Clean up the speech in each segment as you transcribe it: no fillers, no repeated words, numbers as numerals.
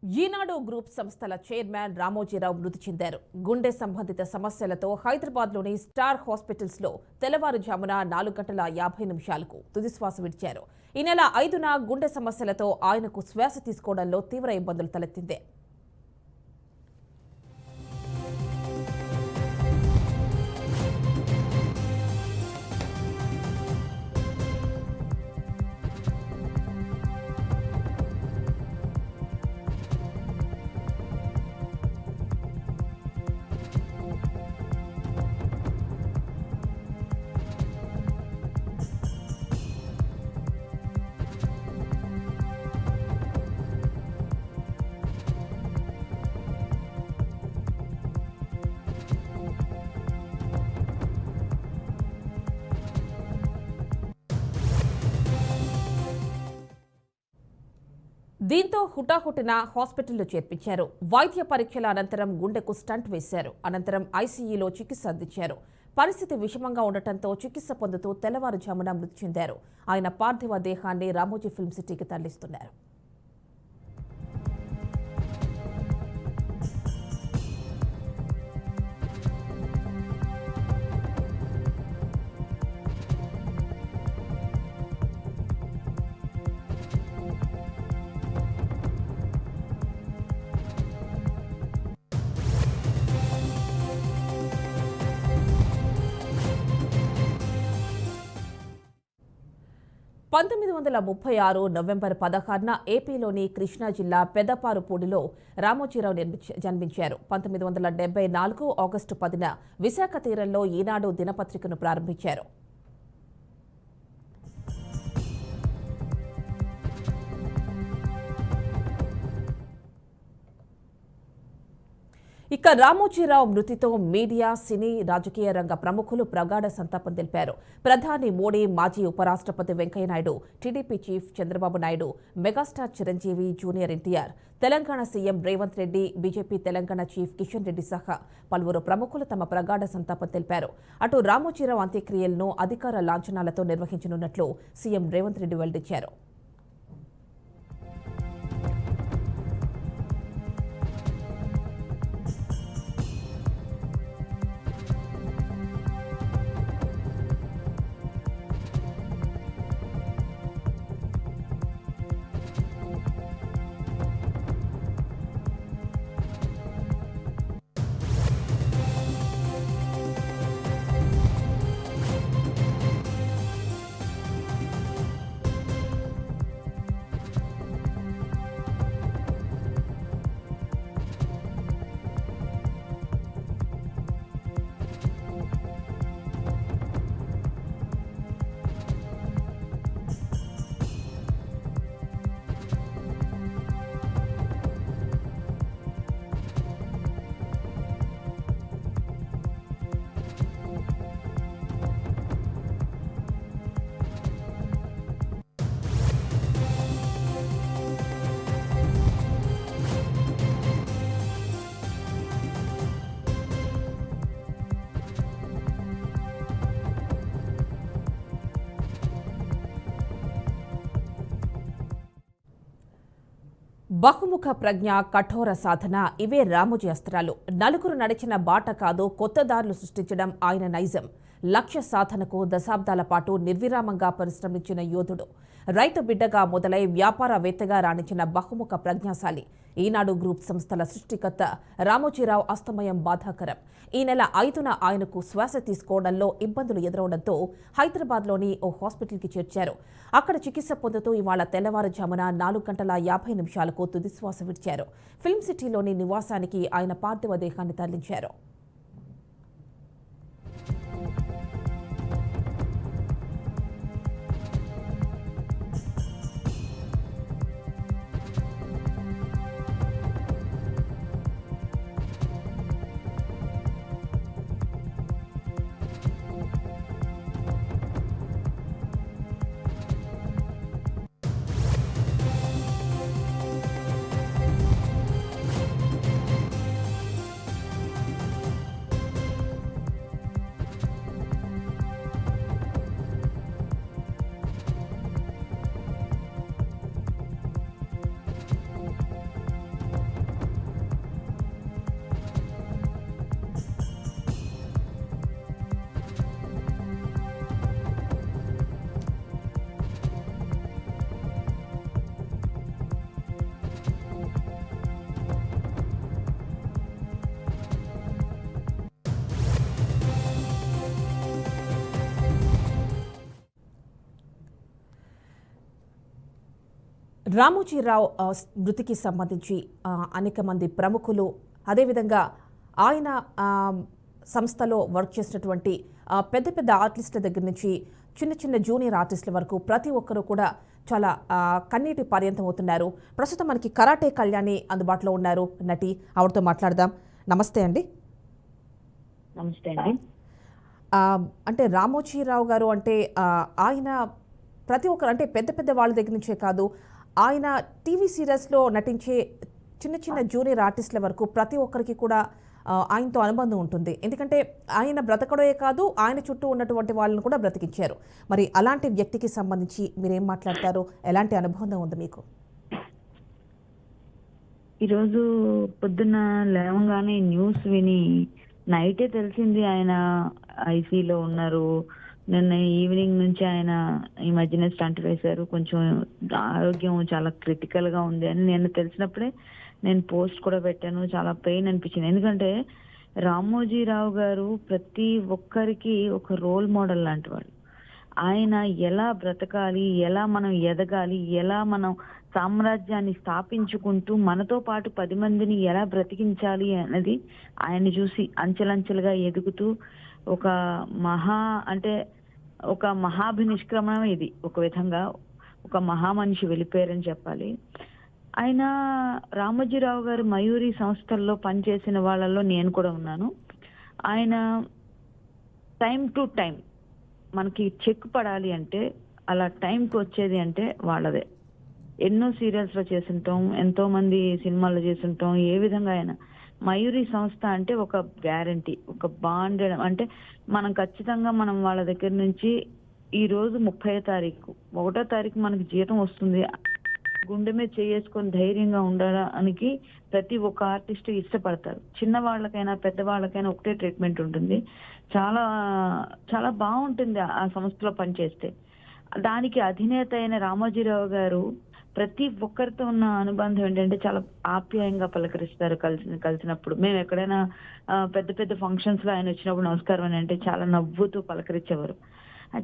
ఈనాడు group సంస్థల chairman Ramoji Rao మృతి చెందారు. గుండె సంబంధిత సమస్యలతో హైదరాబాద్లోని స్టార్ హాస్పిటల్స్లో తెల్లవారుజామున 4:50 తుదిశ్వాస విడిచారు. ఈ నెల 5న గుండె సమస్యలతో ఆయనకు శ్వాస తీసుకోవడంలో తీవ్ర ఇబ్బందులు తలెత్తింది. దీంతో హుటాహుటిన హాస్పిటల్లో చేర్పించారు. వైద్య పరీక్షల అనంతరం గుండెకు స్టంట్ వేశారు. అనంతరం ఐసీయూలో చికిత్స అందించారు. పరిస్థితి విషమంగా ఉండటంతో చికిత్స పొందుతూ తెల్లవారుజామున మృతి చెందారు. ఆయన పార్థివ దేహాన్ని రామోజీ ఫిల్మ్ సిటీకి తరలిస్తున్నారు. నవంబర్ 16న ఏపీలోని కృష్ణా జిల్లా పెదపారుపూడిలో రామోజీరావు జన్మించారు. 1974 ఆగస్టు 10న విశాఖ తీరంలో ఈనాడు దినపత్రికను ప్రారంభించారు. ఇక రామోజీరావు మృతితో మీడియా, సినీ, రాజకీయ రంగ ప్రముఖులు ప్రగాఢ సంతాపం తెలిపారు. ప్రధాని మోడీ, మాజీ ఉపరాష్ట్రపతి Venkaiah Naidu, TDP chief Chandrababu Naidu, megastar Chiranjeevi, junior NTR, Telangana CM Revanth Reddy, BJP Telangana chief Kishan Reddy సహా పలువురు ప్రముఖులు తమ ప్రగాఢ సంతాపం తెలిపారు. అటు రామోజీరావు అంత్యక్రియలను అధికార లాంఛనాలతో నిర్వహించనున్నట్లు సీఎం రేవంత్ రెడ్డి వెల్లడించారు. బహుముఖ ప్రజ్ఞ, కఠోర సాధన ఇవే రామోజీ అస్త్రాలు. నలుగురు నడిచిన బాట కాదు, కొత్త దారులు సృష్టించడం ఆయన నైజం. లక్ష్య సాధనకు దశాబ్దాల పాటు నిర్విరామంగా పరిశ్రమించిన యోధుడు. రైతు బిడ్డగా మొదలై వ్యాపారవేత్తగా రాణించిన బహుముఖ ప్రజ్ఞాశాలి. ఈనాడు గ్రూప్ సంస్థల సృష్టికర్త రామోజీరావు అస్తమయం బాధాకరం. ఈ నెల 5న ఆయనకు శ్వాస తీసుకోవడంలో ఇబ్బందులు ఎదురవడంతో హైదరాబాద్లోని ఓ హాస్పిటల్కి చేర్చారు. అక్కడ చికిత్స పొందుతూ ఇవాళ తెల్లవారుజామున 4:50 తుదిశ్వాస విడిచారు. ఫిల్మ్ సిటీలోని నివాసానికి ఆయన పార్థివ దేహాన్ని తరలించారు. రామోజీరావు మృతికి సంబంధించి అనేక మంది ప్రముఖులు, అదేవిధంగా ఆయన సంస్థలో వర్క్ చేసినటువంటి పెద్ద పెద్ద ఆర్టిస్టుల దగ్గర నుంచి చిన్న చిన్న జూనియర్ ఆర్టిస్టుల వరకు ప్రతి ఒక్కరూ కూడా చాలా కన్నీటి పర్యంతం అవుతున్నారు. ప్రస్తుతం మనకి కరాటే కళ్యాణి అందుబాటులో ఉన్నారు, నటి. ఆవిడతో మాట్లాడదాం. నమస్తే అండి. నమస్తే అండి. అంటే రామోజీరావు గారు అంటే ఆయన ప్రతి ఒక్కరు, అంటే పెద్ద పెద్ద వాళ్ళ దగ్గర నుంచే కాదు, ఆయన టీవీ సీరియల్స్లో నటించే చిన్న చిన్న జూనియర్ ఆర్టిస్టుల వరకు ప్రతి ఒక్కరికి కూడా ఆయనతో అనుబంధం ఉంటుంది. ఎందుకంటే ఆయన బ్రతకడమే కాదు, ఆయన చుట్టూ ఉన్నటువంటి వాళ్ళని కూడా బ్రతికించారు. మరి అలాంటి వ్యక్తికి సంబంధించి మీరేం మాట్లాడతారు? ఎలాంటి అనుబంధం ఉంది మీకు? ఈరోజు పొద్దున్న లేవగానే న్యూస్ విని నైటే తెలిసింది ఆయన ఐసీలో ఉన్నారు. నిన్న ఈవినింగ్ నుంచి ఆయన ఈ మధ్యనే స్టంట్ వేశారు, కొంచెం ఆరోగ్యం చాలా క్రిటికల్ గా ఉంది అని నేను తెలిసినప్పుడే నేను పోస్ట్ కూడా పెట్టాను. చాలా పెయిన్ అనిపించింది. ఎందుకంటే రామోజీరావు గారు ప్రతి ఒక్కరికి ఒక రోల్ మోడల్ లాంటి వాడు. ఆయన ఎలా బ్రతకాలి, ఎలా మనం ఎదగాలి, ఎలా మనం సామ్రాజ్యాన్ని స్థాపించుకుంటూ మనతో పాటు 10 మందిని ఎలా బ్రతికించాలి అన్నది ఆయన్ని చూసి అంచెలంచెలుగా ఎదుగుతూ ఒక ఒక మహాభినిష్క్రమణం ఇది. ఒక విధంగా ఒక మహామనిషి వెళ్ళిపోయారని చెప్పాలి. ఆయన రామోజీరావు గారు మయూరి సంస్థల్లో పనిచేసిన వాళ్ళల్లో నేను కూడా ఉన్నాను. ఆయన టైం టు టైం మనకి చెక్ పడాలి అంటే అలా టైంకి వచ్చేది అంటే వాళ్ళదే. ఎన్నో సీరియల్స్ లో చేస్తుంటాం, ఎంతో మంది సినిమాల్లో చేస్తుంటాం. ఏ విధంగా అయినా మయూరి సంస్థ అంటే ఒక గ్యారంటీ, ఒక బాండ్. అంటే మనం ఖచ్చితంగా మనం వాళ్ళ దగ్గర నుంచి ఈ రోజు 30వ తారీఖు 1వ తారీఖు మనకి జీతం వస్తుంది, గుండె మీద చేసుకొని ధైర్యంగా ఉండడానికి ప్రతి ఒక్క ఆర్టిస్ట్ ఇష్టపడతారు. చిన్న వాళ్ళకైనా పెద్ద వాళ్ళకైనా ఒకటే ట్రీట్మెంట్ ఉంటుంది. చాలా చాలా బాగుంటుంది ఆ సంస్థలో పనిచేస్తే. దానికి అధినేత అయిన రామోజీరావు గారు ప్రతి ఒక్కరితో ఉన్న అనుబంధం ఏంటంటే చాలా ఆప్యాయంగా పలకరిస్తారు. కలిసినప్పుడు మేము ఎక్కడైనా పెద్ద పెద్ద ఫంక్షన్స్ లో ఆయన వచ్చినప్పుడు నమస్కారం అని అంటే చాలా నవ్వుతూ పలకరించేవారు.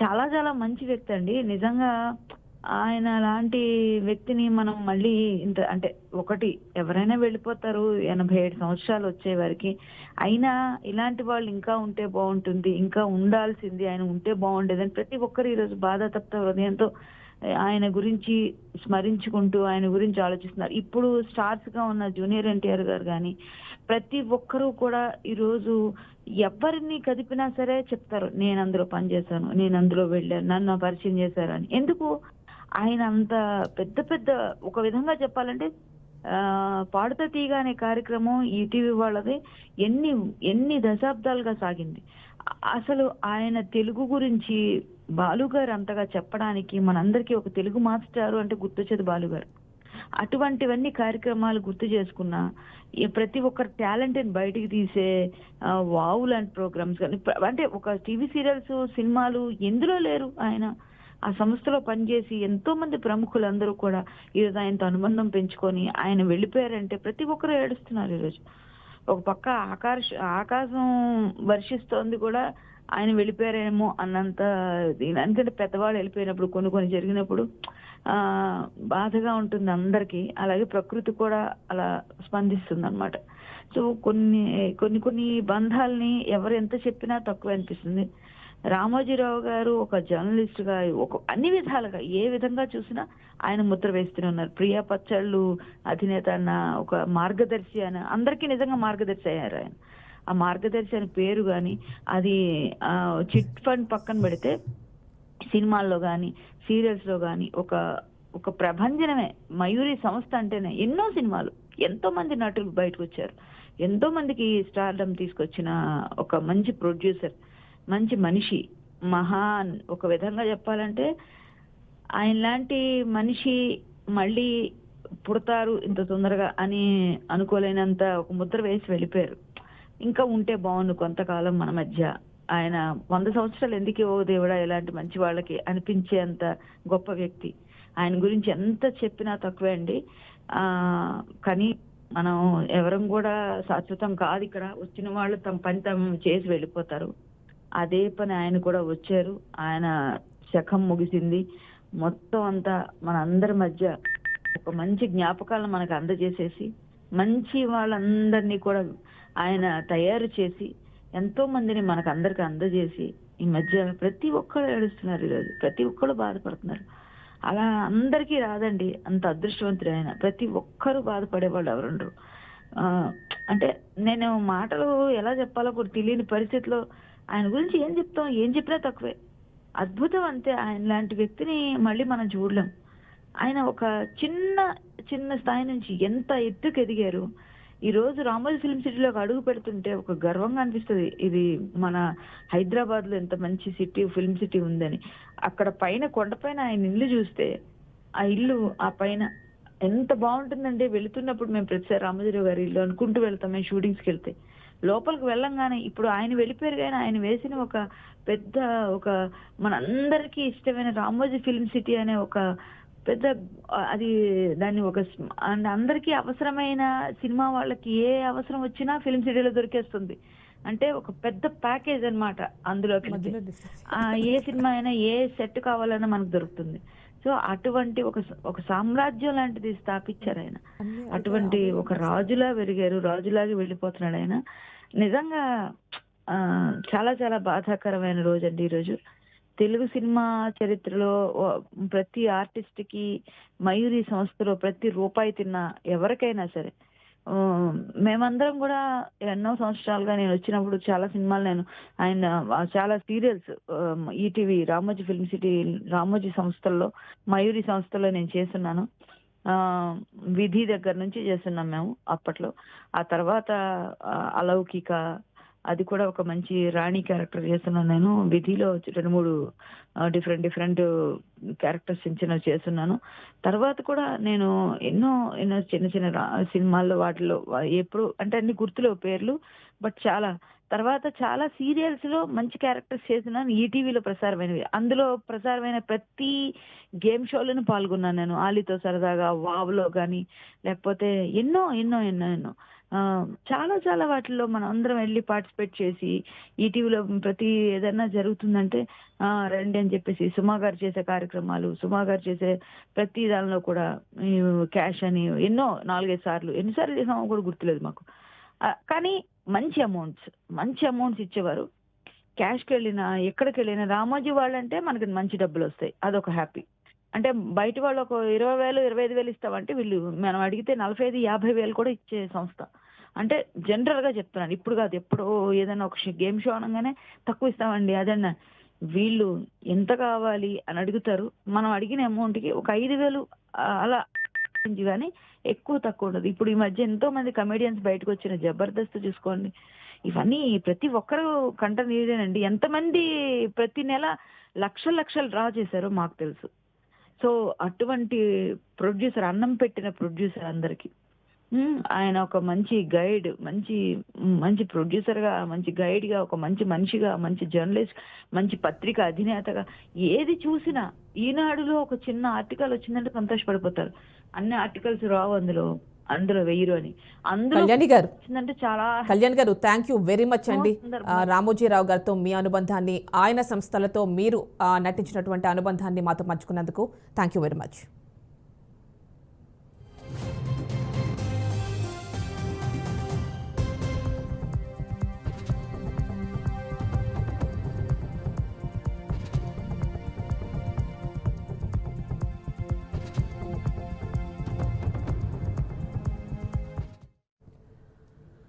చాలా చాలా మంచి వ్యక్తి అండి. నిజంగా ఆయన లాంటి వ్యక్తిని మనం మళ్ళీ అంటే ఒకటి ఎవరైనా వెళ్ళిపోతారు 87 సంవత్సరాలు వచ్చే వారికి. అయినా ఇలాంటి వాళ్ళు ఇంకా ఉంటే బాగుంటుంది, ఇంకా ఉండాల్సింది, ఆయన ఉంటే బాగుండేదని ప్రతి ఒక్కరు ఈరోజు బాధాతప్త హృదయంతో ఆయన గురించి స్మరించుకుంటూ ఆయన గురించి ఆలోచిస్తున్నారు. ఇప్పుడు స్టార్స్ గా ఉన్న జూనియర్ ఎన్టీఆర్ గారు కానీ ప్రతి ఒక్కరూ కూడా ఈరోజు ఎవరిని కదిపినా సరే చెప్తారు, నేను అందులో పనిచేశాను, నేను అందులో వెళ్ళాను, నన్ను పరిచయం చేశారు అని. ఎందుకు ఆయన అంత పెద్ద పెద్ద, ఒక విధంగా చెప్పాలంటే పాడుతా తీగ అనే కార్యక్రమం ఈటీవీ వాళ్ళది ఎన్ని దశాబ్దాలుగా సాగింది. అసలు ఆయన తెలుగు గురించి బాలుగారు అంతగా చెప్పడానికి మనందరికీ ఒక తెలుగు మాస్టారు అంటే గుర్తొచ్చేది బాలుగారు. అటువంటివన్నీ కార్యక్రమాలు గుర్తు చేసుకున్నా ప్రతి ఒక్కరి టాలెంట్ ని బయటికి తీసే వావు లాంటి ప్రోగ్రామ్స్ కానీ, అంటే ఒక టీవీ సీరియల్స్ సినిమాలు ఎందులో లేరు. ఆయన ఆ సంస్థలో పనిచేసి ఎంతో మంది ప్రముఖులందరూ కూడా ఈరోజు ఆయనతో అనుబంధం పెంచుకొని ఆయన వెళ్ళిపోయారంటే ప్రతి ఒక్కరు ఏడుస్తున్నారు ఈరోజు. ఒక పక్క ఆకాశం వర్షిస్తోంది కూడా ఆయన వెళ్ళిపోయారేమో అన్నంత. ఎందుకంటే పెద్దవాళ్ళు వెళ్ళిపోయినప్పుడు కొన్ని జరిగినప్పుడు బాధగా ఉంటుంది అందరికీ. అలాగే ప్రకృతి కూడా అలా స్పందిస్తుంది అనమాట. సో కొన్ని బంధాలని ఎవరు ఎంత చెప్పినా తక్కువ అనిపిస్తుంది. రామోజీరావు గారు ఒక జర్నలిస్ట్ గా అన్ని విధాలుగా ఏ విధంగా చూసినా ఆయన ముద్ర వేస్తూనే ఉన్నారు. ప్రియా పచ్చళ్ళు అధినేత అన్న ఒక మార్గదర్శి అని అందరికీ నిజంగా మార్గదర్శి అయ్యారు ఆయన. ఆ మార్గదర్శి అనే పేరు గాని, అది చిట్ ఫండ్ పక్కన పెడితే సినిమాల్లో గాని సీరియల్స్ లో గాని ఒక ప్రభంజనమే. మయూరి సంస్థ అంటేనే ఎన్నో సినిమాలు, ఎంతో మంది నటులు బయటకు వచ్చారు, ఎంతో మందికి స్టార్డమ్ తీసుకొచ్చిన ఒక మంచి ప్రొడ్యూసర్, మంచి మనిషి, మహాన్. ఒక విధంగా చెప్పాలంటే ఆయన లాంటి మనిషి మళ్ళీ పుడతారు ఇంత తొందరగా అని అనుకోలేనంత ఒక ముద్ర వేసి వెళ్ళిపోయారు. ఇంకా ఉంటే బాగుండు కొంతకాలం మన మధ్య. ఆయన 100 సంవత్సరాలు ఎందుకు ఓ దేవుడా ఇలాంటి మంచి వాళ్ళకి అనిపించేంత గొప్ప వ్యక్తి. ఆయన గురించి ఎంత చెప్పినా తక్కువే అండి. కానీ మనం ఎవరం కూడా శాశ్వతం కాదు. ఇక్కడ వచ్చిన వాళ్ళు తమ పని తమ చేసి వెళ్ళిపోతారు. అదే పని ఆయన కూడా వచ్చారు. ఆయన శకం ముగిసింది. మొత్తం అంతా మన అందరి మధ్య ఒక మంచి జ్ఞాపకాలను మనకు అందజేసేసి మంచి వాళ్ళందరినీ కూడా ఆయన తయారు చేసి ఎంతో మందిని మనకు అందరికి అందజేసి ఈ మధ్య ప్రతి ఒక్కరు ఏడుస్తున్నారు, ఈరోజు ప్రతి ఒక్కరు బాధపడుతున్నారు. అలా అందరికీ రాదండి అంత అదృష్టవంతుడు ఆయన. ప్రతి ఒక్కరూ బాధపడేవాళ్ళు ఎవరుండరు. ఆ, అంటే నేను మాటలు ఎలా చెప్పాలో కూడా తెలియని పరిస్థితిలో ఆయన గురించి ఏం చెప్తాం, ఏం చెప్పినా తక్కువే. అద్భుతం అంతే. ఆయన లాంటి వ్యక్తిని మళ్ళీ మనం చూడలేం. ఆయన ఒక చిన్న చిన్న స్థాయి నుంచి ఎంత ఎత్తుకు ఎదిగారు. ఈ రోజు రామోజీ ఫిల్మ్ సిటీలోకి అడుగు పెడుతుంటే ఒక గర్వంగా అనిపిస్తుంది. ఇది మన హైదరాబాద్ లో ఎంత మంచి సిటీ, ఫిల్మ్ సిటీ ఉందని. అక్కడ పైన కొండపైన ఆయన ఇల్లు చూస్తే, ఆ ఇల్లు ఆ పైన ఎంత బాగుంటుందండి. వెళుతున్నప్పుడు మేము ప్రతిసారి రామోజీరావు గారి ఇల్లు అనుకుంటూ వెళ్తాం మేము షూటింగ్స్కి వెళ్తే. లోపలికి వెళ్ళంగానే ఇప్పుడు ఆయన వెళ్ళిపోయారు కానీ ఆయన వేసిన ఒక పెద్ద ఒక మనందరికీ ఇష్టమైన రామోజీ ఫిల్మ్ సిటీ అనే ఒక పెద్ద అది దాన్ని ఒక అందరికీ అవసరమైన సినిమా వాళ్ళకి ఏ అవసరం వచ్చినా ఫిల్మ్ సిటీలో దొరికేస్తుంది. అంటే ఒక పెద్ద ప్యాకేజ్ అన్నమాట. అందులోకి ఏ సినిమా అయినా ఏ సెట్ కావాలన్నా మనకు దొరుకుతుంది. సో అటువంటి ఒక సామ్రాజ్యం లాంటిది స్థాపించారు ఆయన. అటువంటి ఒక రాజులా పెరిగారు, రాజులాగా వెళ్ళిపోతున్నాడు ఆయన. నిజంగా చాలా చాలా బాధాకరమైన రోజు అండి ఈరోజు. తెలుగు సినిమా చరిత్రలో ప్రతి ఆర్టిస్ట్ కి మయూరి సంస్థలో ప్రతి రూపాయి తిన్న ఎవరికైనా సరే, మేమందరం కూడా ఎన్నో సంవత్సరాలుగా నేను వచ్చినప్పుడు చాలా సినిమాలు ఆయన చాలా serials ETV Ramoji film city Ramoji సంస్థల్లో మయూరి సంస్థలో నేను చేస్తున్నాను. విధి దగ్గర నుంచి చేస్తున్నాం మేము అప్పట్లో. ఆ తర్వాత అలౌకిక, అది కూడా ఒక మంచి రాణి క్యారెక్టర్ చేస్తున్నాను నేను. విధిలో 2-3 డిఫరెంట్ క్యారెక్టర్స్ చిన్నవి చేస్తున్నాను. తర్వాత కూడా నేను ఎన్నో చిన్న చిన్న సినిమాల్లో వాటిలో ఎప్పుడు అంటే అన్ని గుర్తులేవు పేర్లు, బట్ తర్వాత చాలా సీరియల్స్ లో మంచి క్యారెక్టర్స్ చేస్తున్నాను. ఈటీవీలో ప్రసారమైనవి, అందులో ప్రసారమైన ప్రతి గేమ్ షోలను పాల్గొన్నాను నేను. ఆలీతో సరదాగా, వావ్లో కానీ, లేకపోతే ఎన్నో ఎన్నో ఎన్నో ఎన్నో చాలా చాలా వాటిల్లో మనం అందరం వెళ్ళి పార్టిసిపేట్ చేసి, ఈటీవీలో ప్రతి ఏదైనా జరుగుతుందంటే రండి అని చెప్పేసి సుమా గారు చేసే కార్యక్రమాలు, సుమా గారు చేసే ప్రతి దానిలో కూడా క్యాష్ అని ఎన్నో 4-5 సార్లు, ఎన్నిసార్లు చేసామో కూడా గుర్తులేదు మాకు. కానీ మంచి అమౌంట్స్ ఇచ్చేవారు. క్యాష్కి వెళ్ళినా ఎక్కడికి వెళ్ళినా రామోజీ వాళ్ళంటే మనకి మంచి డబ్బులు వస్తాయి, అదొక హ్యాపీ. అంటే బయట వాళ్ళు ఒక 20,000 25,000 ఇస్తామంటే వీళ్ళు మనం అడిగితే 45,000-50,000 కూడా ఇచ్చే సంస్థ. అంటే జనరల్ గా చెప్తున్నాను, ఇప్పుడు కాదు, ఎప్పుడో ఏదైనా ఒక గేమ్ షో అనగానే తక్కువ ఇస్తామండి అదన్నా. వీళ్ళు ఎంత కావాలి అని అడుగుతారు. మనం అడిగిన అమౌంట్ కి ఒక 5,000 అలా కానీ ఎక్కువ తక్కువ ఉండదు. ఇప్పుడు ఈ మధ్య ఎంతో మంది కమెడియన్స్ బయటకు వచ్చిన జబర్దస్త్ చూసుకోండి, ఇవన్నీ ప్రతి ఒక్కరు కంట నీరేనండి. ఎంతమంది ప్రతి నెల లక్షలు డ్రా చేశారో మాకు తెలుసు. సో అటువంటి ప్రొడ్యూసర్, అన్నం పెట్టిన ప్రొడ్యూసర్ అందరికి. ఆయన ఒక మంచి గైడ్, మంచి ప్రొడ్యూసర్ గా, మంచి గైడ్ గా, ఒక మంచి మనిషిగా, మంచి జర్నలిస్ట్, మంచి పత్రిక అధినేతగా. ఏది చూసినా ఈనాడులో ఒక చిన్న ఆర్టికల్ వచ్చిందంటే సంతోషపడిపోతారు. అన్ని ఆర్టికల్స్ రావు అందులో వెయ్యరు అని. కళ్యాణి గారు వచ్చిందంటే చాలా. కళ్యాణ్ గారు, థ్యాంక్ యూ వెరీ మచ్ అండి. రామోజీరావు గారితో మీ అనుబంధాన్ని, ఆయన సంస్థలతో మీరు నటించినటువంటి అనుబంధాన్ని మాతో పంచుకున్నందుకు థ్యాంక్ యూ వెరీ మచ్.